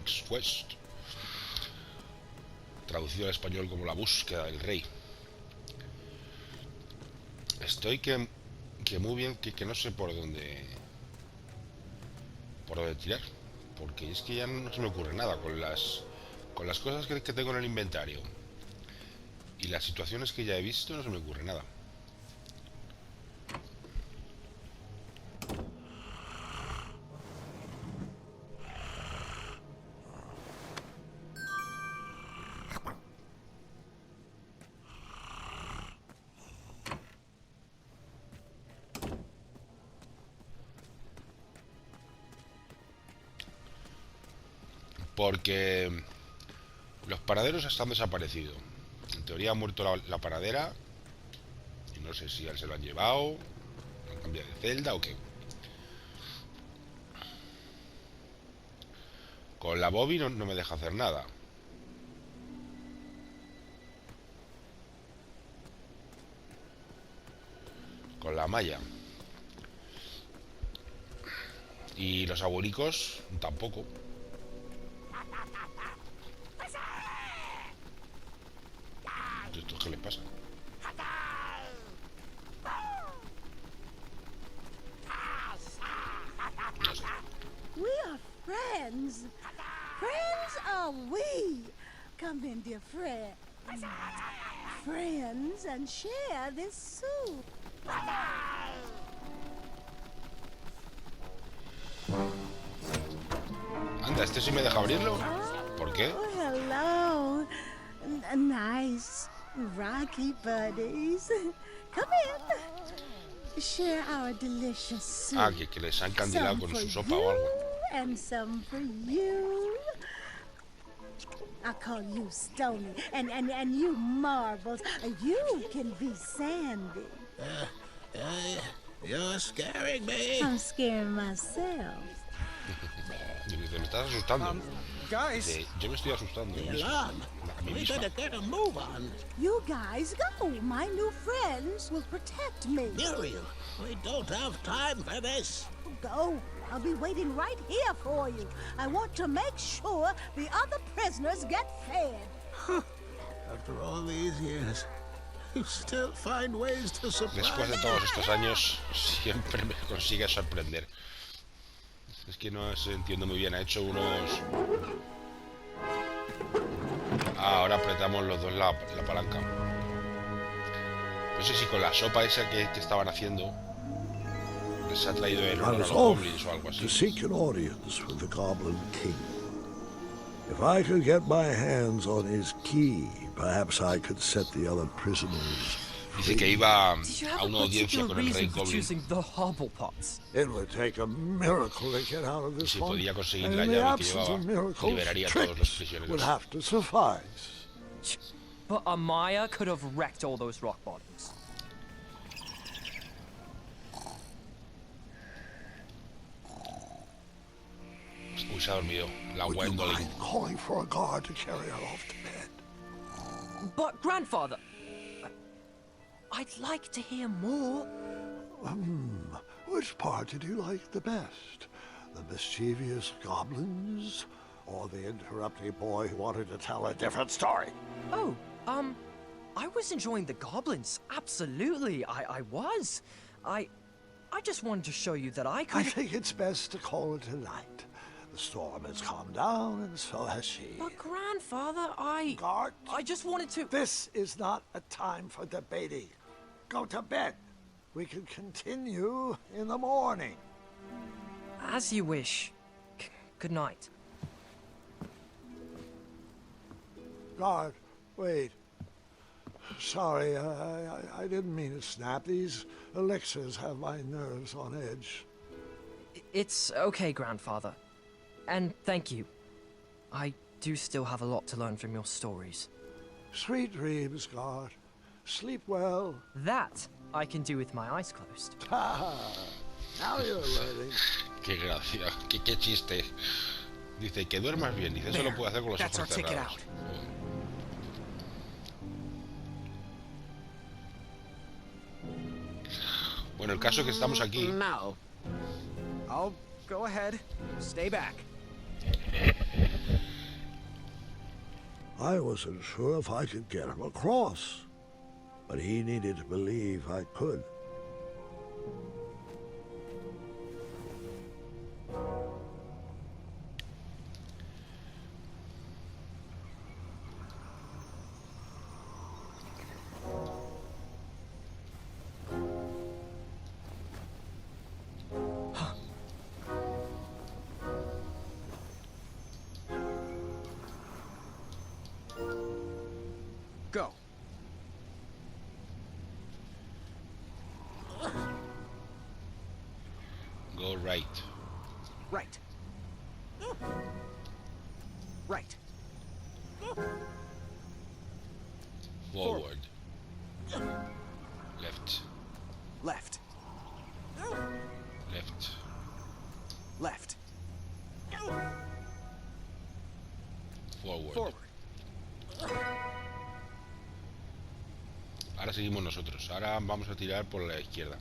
Next Quest, traducido al español como La búsqueda del rey. Estoy que muy bien, que no sé por dónde tirar, porque es que ya no se me ocurre nada con las cosas que tengo en el inventario y las situaciones que ya he visto. No se me ocurre nada. Porque los paraderos están desaparecidos. En teoría ha muerto la paradera. Y no sé si se lo han llevado, han cambiado de celda o qué. Con la Bobby no me deja hacer nada. Con la Maya. Y los abuelicos tampoco. ¿Esto qué le pasa? No sé. We are friends. Friends are we. Come in, dear friend. Friends, and share this soup. Anda, este sí me deja abrirlo. ¿Por qué? Oh, hello. Nice, rocky buddies. Come in. Share our delicious soup. Ah, que les han candilado con su sopa o algo. And some for you. I call you Stony, and you Marbles. You can be Sandy. You're scaring me. I'm scaring myself. Dice, me estás asustando. Guys, Dice, yo me estoy asustando. The a mí alarm. We misma. better get a move on. You guys go. My new friends will protect me. Muriel, we don't have time for this. Go. I'll be waiting right here for you. I want to make sure the other prisoners get fed. After all these years, you still find ways to Después de surprise. todos estos años, siempre me consigue sorprender. Es que no se entiendo muy bien. Ha hecho unos... Ah, ahora apretamos los dos la palanca. No sé si con la sopa esa que estaban haciendo les ha traído el I olor a was los off goblins o algo to así. seek an audience with the Goblin King. If I could get my hands on his key, perhaps I could set the other prisoners Dice que iba did you a have a una audiencia particular con el rey reason for goblin choosing the Hobblepots? It would take a miracle to get out of y this si one, podía conseguir and la in the llave que absence llevaba, of miracles, liberaría a todos los tricks would prisioneros. have to suffice. But Amaya could have wrecked all those rock bottoms. Uy, se ha dormido. La Would you Wendolin. mind calling for a guard to carry her off to bed? But grandfather, I'd like to hear more. Which part did you like the best? The mischievous goblins? Or the interrupting boy who wanted to tell a different story? Oh, I was enjoying the goblins. Absolutely, I was. I just wanted to show you that I I could. think it's best to call it a night. The storm has calmed down, and so has she. But grandfather, I Guard, just wanted to. this is not a time for debating. Go to bed. We can continue in the morning. As you wish. Good night. Guard, wait. Sorry, I didn't mean to snap. These elixirs have my nerves on edge. It's okay, grandfather. And thank you. I do still have a lot to learn from your stories. Sweet dreams, Guard. Sleep well. That I can do with my eyes closed. Now you're ready. Qué gracia, qué chiste. Dice que duermas bien. Dice, eso lo puedo hacer con los That's ojos our ticket cerrados. out. Bueno, el caso es que estamos aquí. No. I'll go ahead. Stay back. I wasn't sure if I could get him across, but he needed to believe I could. Go. Go right. Right. Right. Forward. Left. Left. Left. Left. Forward. Forward. Ahora seguimos nosotros. Ahora vamos a tirar por la izquierda.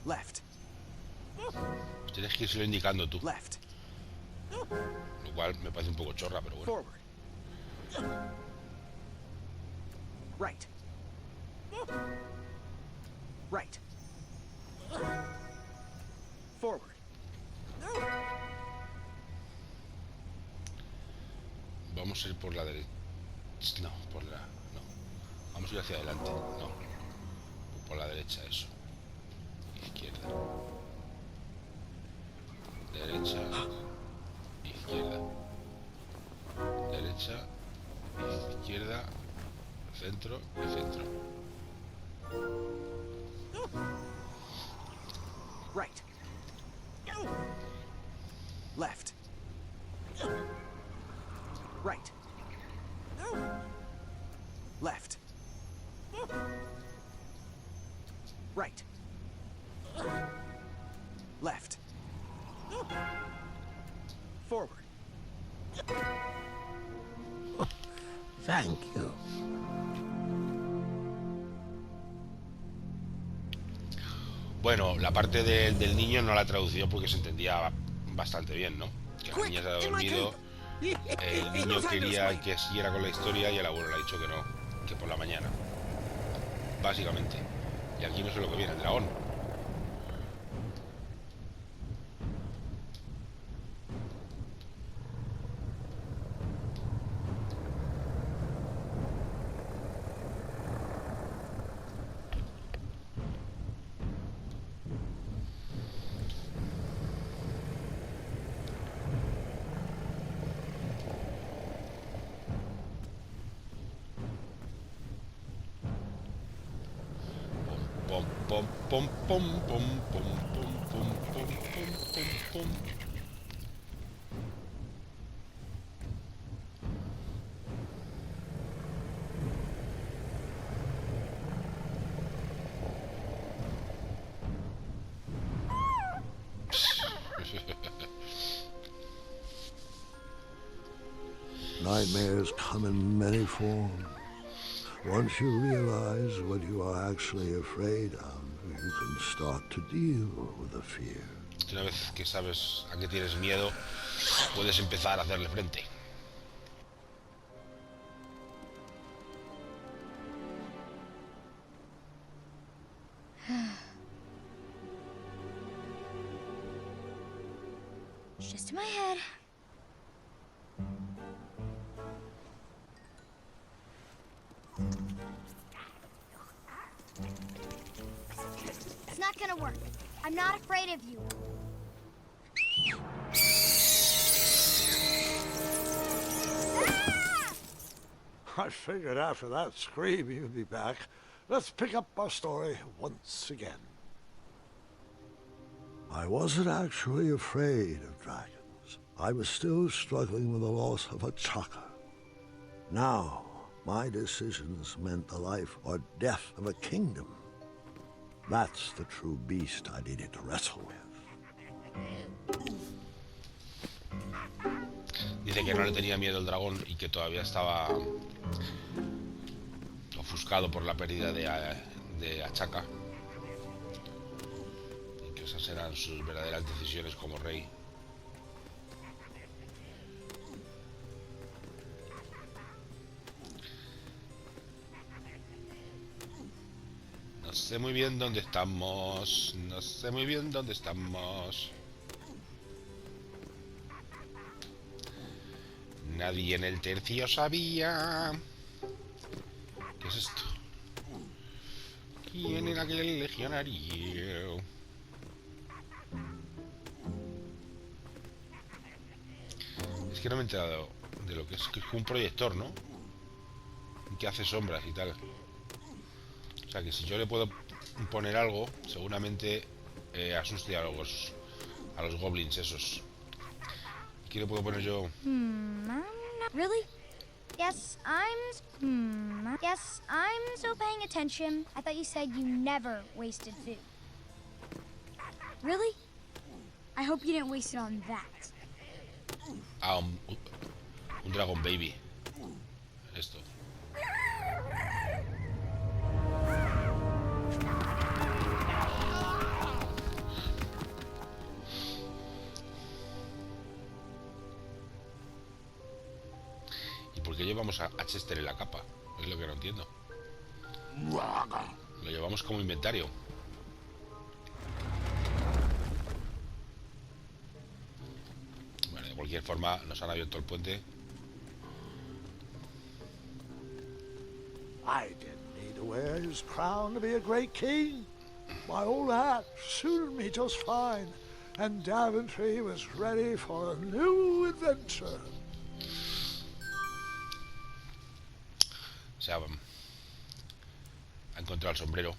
Left. Tienes que irlo indicando tú. Left. Lo cual me parece un poco chorra, pero bueno. Forward. Right. Right. Forward. Vamos a ir por la derecha. No, por la... No. Vamos a ir hacia adelante. No. Por la derecha, eso. Izquierda. Derecha. Izquierda. Derecha. Izquierda. Centro y centro. Right. Left. Right. Left. Right. Left. Forward. Thank you. Bueno, la parte del niño no la he traducido porque se entendía bastante bien, ¿no? Que la niña se ha dormido, el niño quería que siguiera con la historia y el abuelo le ha dicho que no, que por la mañana. Básicamente. Y aquí no sé lo que viene, el dragón. Pom, pom, pom, pom, pom, pom, pom, pom, pom, pom, pom. Nightmares come in many forms. Once you realize what you are actually afraid of, you can start to deal with the fear. Una vez que sabes a qué tienes miedo, puedes empezar a hacerle frente. It's just in my head. It's not gonna work. I'm not afraid of you. I figured after that scream you'd be back. Let's pick up our story once again. I wasn't actually afraid of dragons. I was still struggling with the loss of a chaka. Now, my decisions meant the life or death of a kingdom. That's the true beast I needed to wrestle with. Dice que no le tenía miedo el dragón y que todavía estaba ofuscado por la pérdida de Achaka. Y que esas eran sus verdaderas decisiones como rey. No sé muy bien dónde estamos. No sé muy bien dónde estamos. Nadie en el tercio sabía. ¿Qué es esto? ¿Quién era aquel legionario? Es que no me he enterado de lo que es un proyector, ¿no? Que hace sombras y tal. O sea que si yo le puedo poner algo, seguramente asuste a los goblins esos. ¿Qué le puedo poner yo? Really? Yes, I'm still paying attention. I thought you said you never wasted food. Really? I hope you didn't waste it on that. Ah, un Dragon Baby. Esto. ¿Y por qué llevamos a Chester en la capa? Es lo que no entiendo. Lo llevamos como inventario. Bueno, de cualquier forma, nos han abierto el puente. I didn't need to wear his crown to be a great king. My old hat suited me just fine, and Daventry was ready for a new adventure. O sea, ha encontrado el sombrero.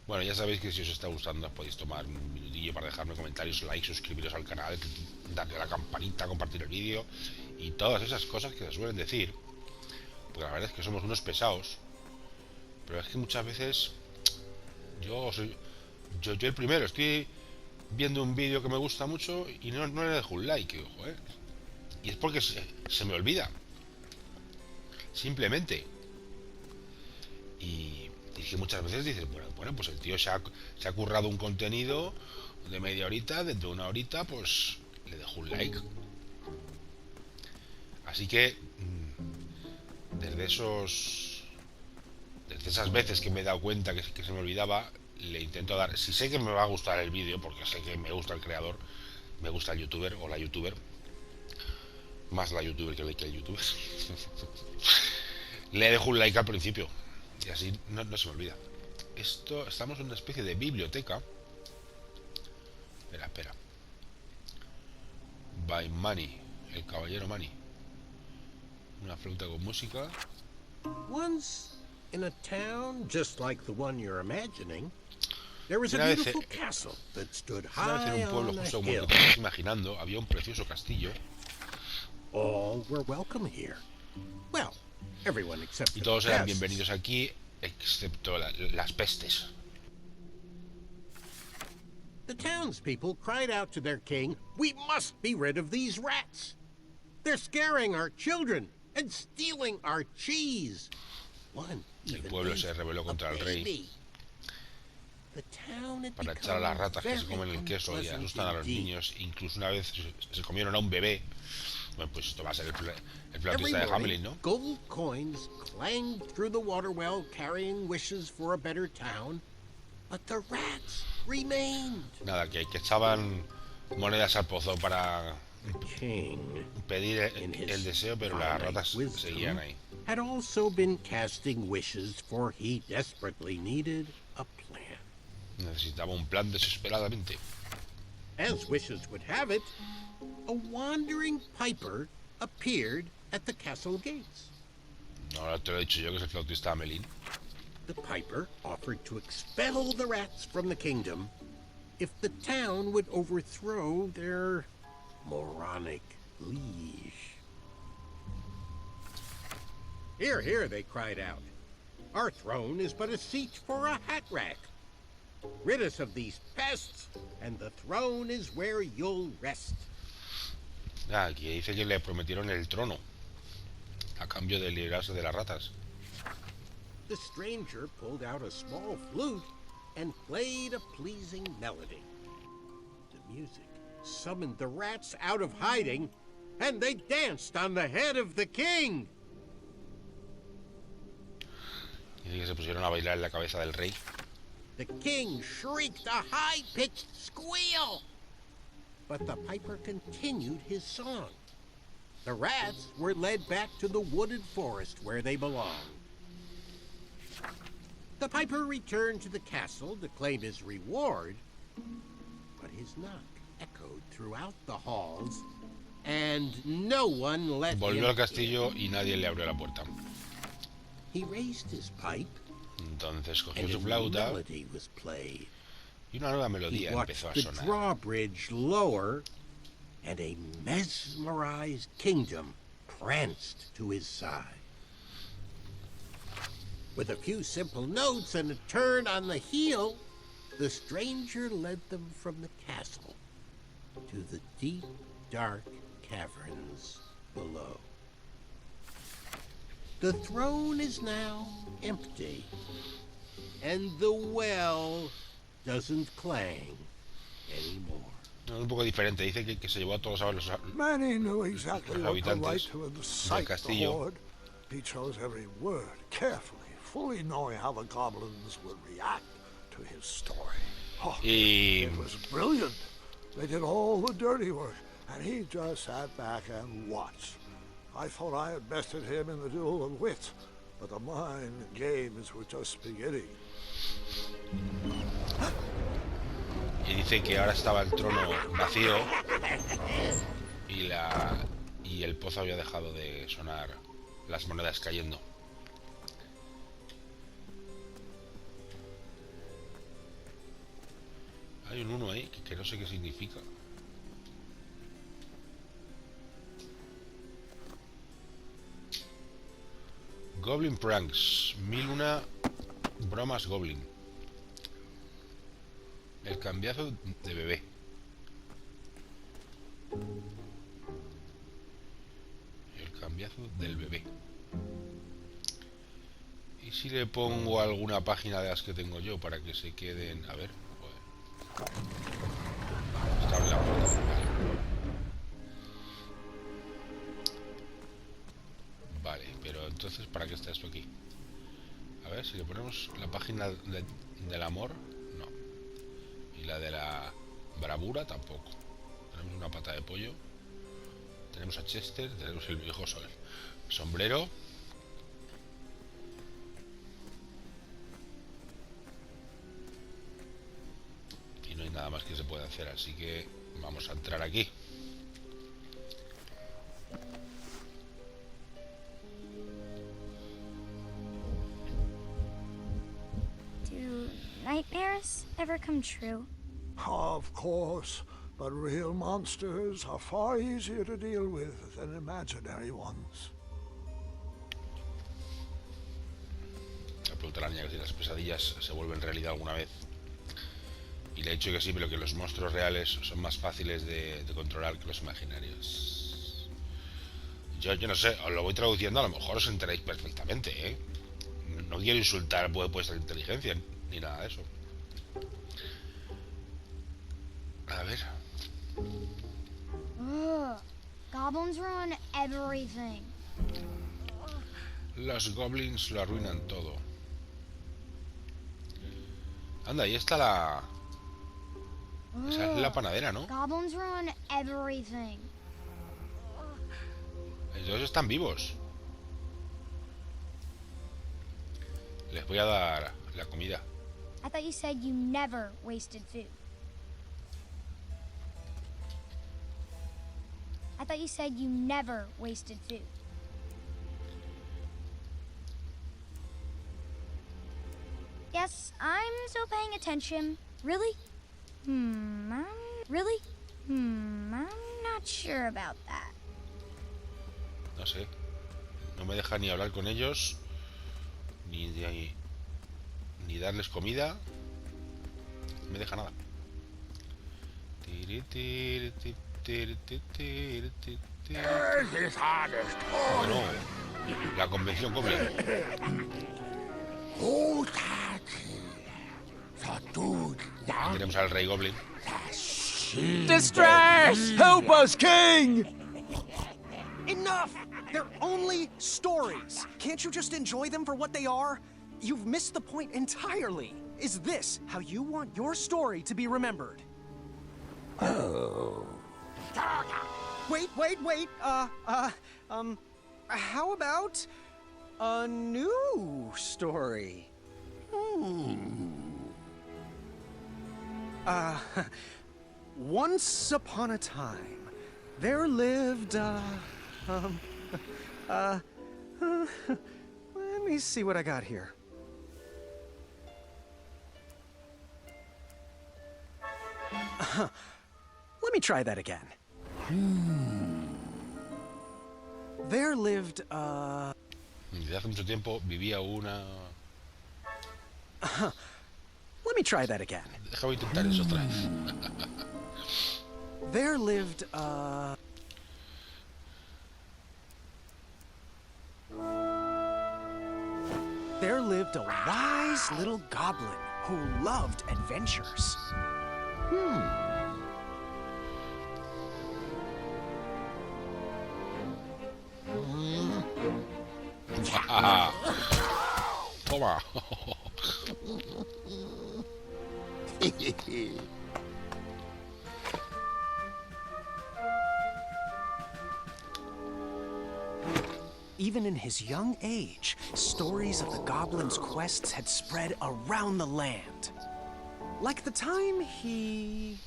Bueno, ya sabéis que si os está gustando podéis tomar un minutillo para dejarme comentarios, like, suscribiros al canal, darle a la campanita, compartir el vídeo y todas esas cosas que se suelen decir. Porque la verdad es que somos unos pesados. Pero es que muchas veces yo el primero estoy viendo un vídeo que me gusta mucho y no le dejo un like. Y, joder, y es porque se me olvida. Simplemente. Y que muchas veces dices, bueno, pues el tío se ha currado un contenido de media horita, de una horita, pues le dejo un like. Así que desde esas veces que me he dado cuenta que se me olvidaba, le intento dar, si sé que me va a gustar el vídeo, porque sé que me gusta el creador, me gusta el youtuber o la youtuber, más la youtuber que el youtuber, le dejo un like al principio y así no se me olvida. Estamos en una especie de biblioteca. Espera. By Money, el caballero Money. Una flauta con música. Once in a town just like the one you're imagining, there was a beautiful castle that stood high en un pueblo on a justo como hill. el que te estás imaginando, había un precioso castillo. All were welcome here. Well, everyone except Y the todos eran pests. bienvenidos aquí, excepto las pestes. The townspeople cried out to their king, "We must be rid of these rats. They're scaring our children and stealing our cheese." One El even pueblo ate se rebeló a contra el rey baby. The town had para echar a las become ratas que se comen el very queso y unpleasant asustan a los indeed. niños. Incluso una vez se comieron a un bebé. Bueno, pues esto va a ser el Every flautista de morning, Hamelin, ¿no? gold coins clanged through the water well carrying wishes for a better town, but the rats remained. Nada, que echaban monedas al pozo para The king, pedir in his el deseo, pero las finite ratas wisdom, seguían ahí. had also been casting wishes, for he desperately needed a plan. Necesitaba un plan desesperadamente. As wishes would have it, a wandering piper appeared at the castle gates. Ahora te lo he dicho yo, que es el flautista Hamelin. The piper offered to expel the rats from the kingdom if the town would overthrow their moronic liege. "Here, here," they cried out. "Our throne is but a seat for a hat rack. Rid us of these pests, and the throne is where you'll rest. Ah, aquí dice que le prometieron el trono a cambio de librarse de las ratas. The stranger pulled out a small flute and played a pleasing melody. The music summoned the rats out of hiding, and they danced on the head of the king. Dice que se pusieron a bailar en la cabeza del rey. The king shrieked a high-pitched squeal, but the piper continued his song. The rats were led back to the wooded forest where they belonged. The piper returned to the castle to claim his reward, but his knock echoed throughout the halls, and no one let Volvió him al castillo y nadie le abrió la puerta. in. He raised his pipe, Entonces cogió and a su new flauta melody was played. y una nueva He melodía watched empezó a the sonar. drawbridge lower, and a mesmerized kingdom pranced to his side. With a few simple notes and a turn on the heel, the stranger led them from the castle to the deep, dark caverns below. The throne is now empty, and the well doesn't clang anymore. Un poco diferente, dice que se llevó a todos los Many knew exactly los what to habitantes write to incite the castillo. horde. He chose every word carefully, fully knowing how the goblins would react to his story. Oh, Y it was brilliant. They did all the dirty work, and he just sat back and watched. I thought I had bested him in the duel of wits, but the mind games were just beginning. y dice que ahora estaba el trono vacío y el pozo había dejado de sonar las monedas cayendo. Hay un 1 ahí que no sé qué significa. Goblin Pranks, 1001 bromas Goblin. El cambiazo de bebé. El cambiazo del bebé. ¿Y si le pongo alguna página de las que tengo yo para que se queden? A ver. Joder. Está en la puerta. Vale, pero entonces ¿para qué está esto aquí? A ver, si le ponemos la página del amor, no. Y la de la bravura tampoco. Tenemos una pata de pollo. Tenemos a Chester, tenemos el viejo sol. Sombrero. Y no hay nada más que se pueda hacer, así que vamos a entrar aquí. Do nightmares ever come true? Of course, but real monsters are far easier to deal with than imaginary ones. La pregunta de la niña, que si las pesadillas se vuelven realidad alguna vez. Y le he dicho que sí, pero que los monstruos reales son más fáciles de controlar que los imaginarios. Yo no sé, os lo voy traduciendo, a lo mejor os enteráis perfectamente, ¿eh? No quiero insultar vuestra inteligencia, ni nada de eso. A ver. Ugh, goblins ruin everything. Los goblins lo arruinan todo. Anda, ahí está la... Esa es la panadera, ¿no? Goblins ruin everything. Ellos están vivos. Les voy a dar la comida. I thought you said you never wasted food. I thought you said you never wasted food. Yes, I'm still paying attention. Really? Really? I'm not sure about that. No sé. No me deja ni hablar con ellos. Ni darles comida. me deja nada. Bueno, la convención goblin. Tenemos al rey goblin. Distress! Help us, King! Enough! They're only stories. Can't you just enjoy them for what they are? You've missed the point entirely. Is this how you want your story to be remembered? Oh. Wait. How about a new story? Once upon a time, there lived, let me see what I got here. Let me try that again. There lived, Desde hace mucho tiempo vivía una... Let me try that again. Déjame intentar eso otra vez. There lived, There lived a wise little goblin who loved adventures. Toma. Even in his young age, stories of the goblin's quests had spread around the land. Like the time he...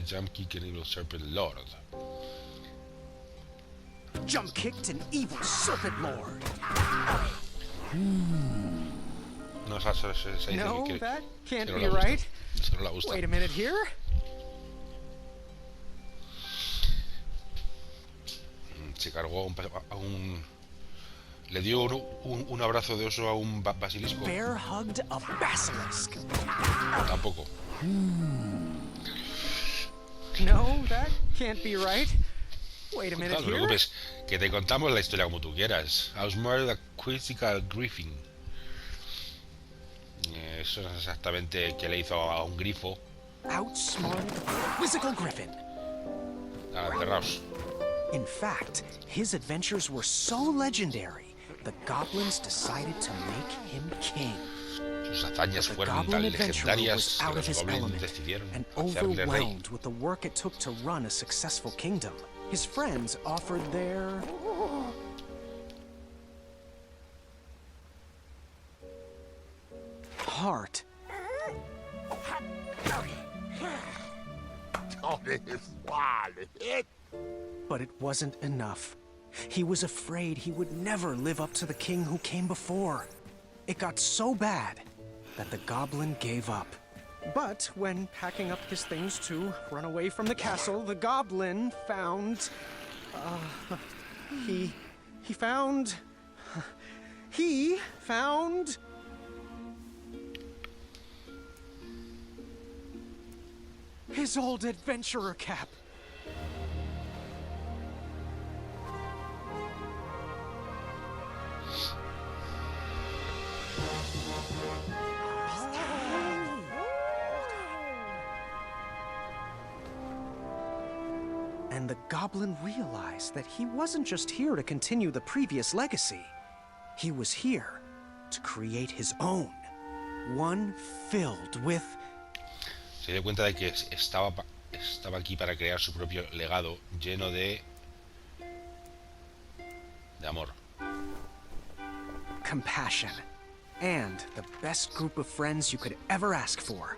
Jump kick an evil serpent lord. Jump kicked an evil serpent lord. No, esa dice No, que that can't que no be le gusta. right. Eso no le gusta. Wait a minute here. Se cargó a un... Le dio un abrazo de oso a un basilisco. Bear hugged a basilisk. Tampoco. No, that can't be right. Wait a minute No te here. preocupes, que te contamos la historia como tú quieras. Outsmarted a critical griffin. Eso es exactamente que le hizo a un grifo. Outsmarted a quizzical griffin. Cerraos. In fact, his adventures were so legendary, the goblins decided to make him king. Sus hazañas The fueron goblin tan adventurer legendarias was que out of los his goblins element decidieron and hacerle rey. overwhelmed with the work it took to run a successful kingdom. His friends offered their... heart. But it wasn't enough. He was afraid he would never live up to the king who came before. It got so bad that the goblin gave up. But when packing up his things to run away from the castle, the goblin found... He found... his old adventurer cap. And the goblin realized that he wasn't just here to continue the previous legacy. He was here to create his own. One filled with... Se dio cuenta de que estaba aquí para crear su propio legado lleno de amor. compassion, and the best group of friends you could ever ask for.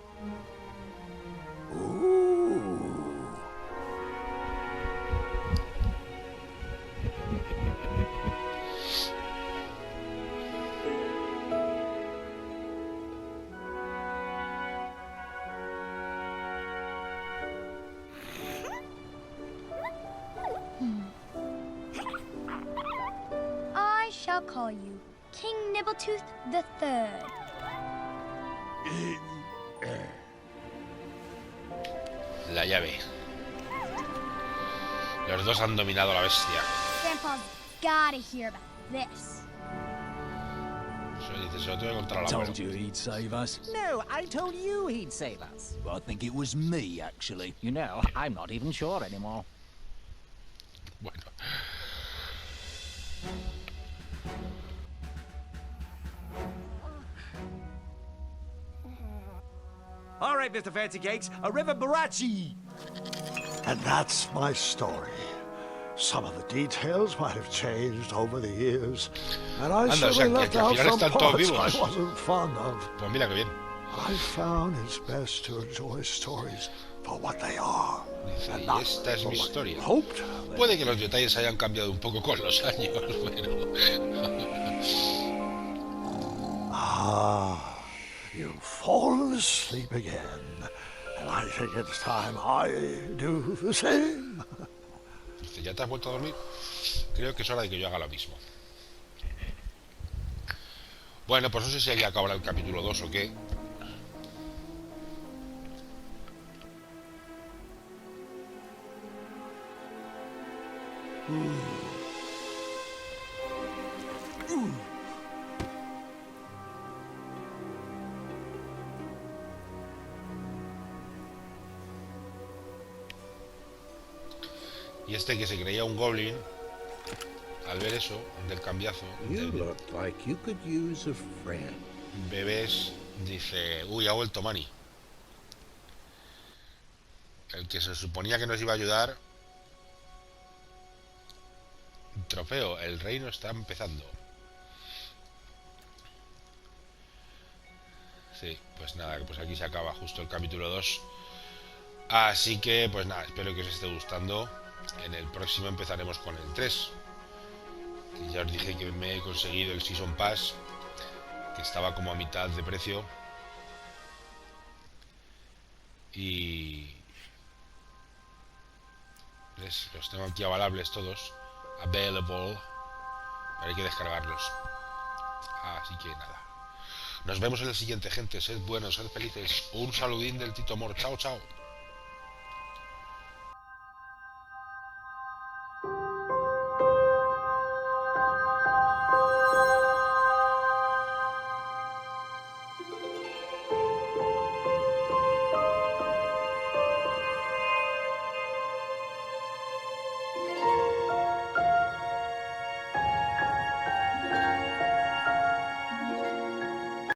I shall call you King Nibbletooth the Third. La llave. Los dos han dominado a la bestia. Grandpa's gotta hear about this. Se lo tengo que contar al abuelo. Told you he'd save us. No, I told you he'd save us. I think it was me, actually. You know, I'm not even sure anymore. Bueno. All right, Mr. Fancy Cakes, a river barachi. And that's my story. Some of the details might have changed over the years, and I Anda, o sea, certainly que left al out final some están todos parts vivos. I wasn't fond of. Pues mira que bien. I found it's best to enjoy stories for what they are. Dice, and y not esta es for mi what historia. you hoped. Puede que los detalles hayan cambiado un poco con los años, pero... Ah, you've fallen asleep again, and I think it's time I do the same. Dice, ¿ya te has vuelto a dormir? Creo que es hora de que yo haga lo mismo. Bueno, pues no sé si aquí acabará el capítulo 2 o qué. Y este que se creía un goblin, al ver eso, del cambiazo, You de look like you could use a friend. bebés, dice, uy, ha vuelto Manny. El que se suponía que nos iba a ayudar. Trofeo, el reino está empezando. Sí, pues nada, pues aquí se acaba justo el capítulo 2. Así que, pues nada, espero que os esté gustando. En el próximo empezaremos con el 3. Que ya os dije que me he conseguido el Season Pass, que estaba como a mitad de precio. Y... ¿ves? Los tengo aquí avalables todos. Available. Pero hay que descargarlos. Así que nada. Nos vemos en el siguiente, gente. Sed buenos, sed felices. Un saludín del Tito Mor. Chao, chao.